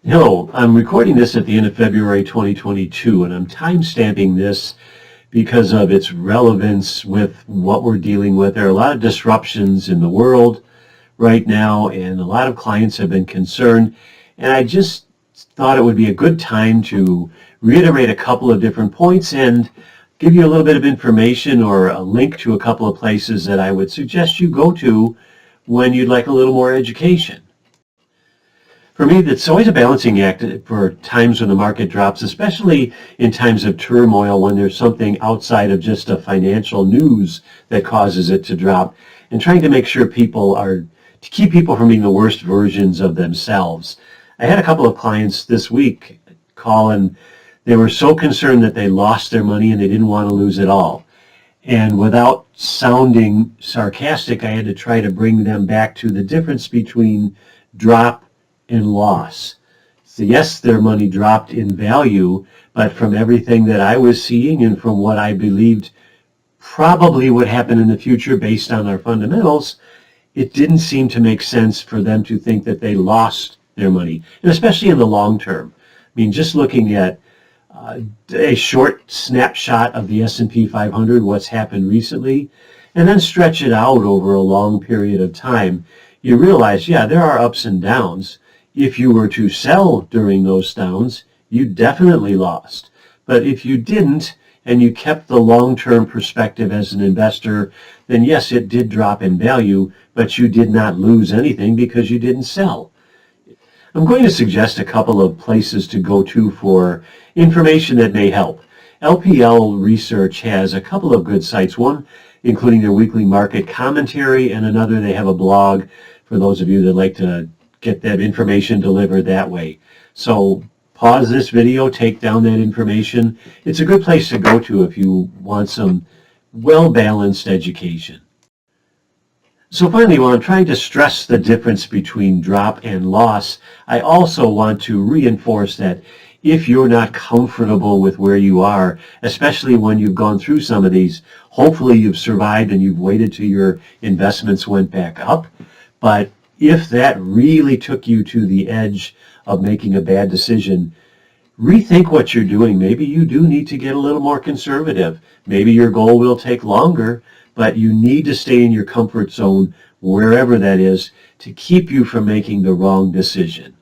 Hello, I'm recording this at the end of February 2022, and I'm time-stamping this because of its relevance with what we're dealing with. There are a lot of disruptions in the world right now, and a lot of clients have been concerned, and I just thought it would be a good time to reiterate a couple of different points and give you a little bit of information or a link to a couple of places that I would suggest you go to when you'd like a little more education. For me, it's always a balancing act for times when the market drops, especially in times of turmoil when there's something outside of just a financial news that causes it to drop, and trying to make sure to keep people from being the worst versions of themselves. I had a couple of clients this week call, and they were so concerned that they lost their money and they didn't want to lose it all. And without sounding sarcastic, I had to try to bring them back to the difference between drop and loss. So yes, their money dropped in value, but from everything that I was seeing and from what I believed probably would happen in the future based on our fundamentals, it didn't seem to make sense for them to think that they lost their money, and especially in the long term. I mean, just looking at a short snapshot of the S&P 500, what's happened recently, and then stretch it out over a long period of time, you realize, yeah, there are ups and downs. If you were to sell during those downs, you definitely lost. But if you didn't, and you kept the long-term perspective as an investor, then yes, it did drop in value, but you did not lose anything because you didn't sell. I'm going to suggest a couple of places to go to for information that may help. LPL Research has a couple of good sites, one including their weekly market commentary, and another, they have a blog for those of you that like to get that information delivered that way. So pause this video, take down that information. It's a good place to go to if you want some well-balanced education. So finally, while I'm trying to stress the difference between drop and loss, I also want to reinforce that if you're not comfortable with where you are, especially when you've gone through some of these, hopefully you've survived and you've waited till your investments went back up. But if that really took you to the edge of making a bad decision, rethink what you're doing. Maybe you do need to get a little more conservative. Maybe your goal will take longer, but you need to stay in your comfort zone, wherever that is, to keep you from making the wrong decision.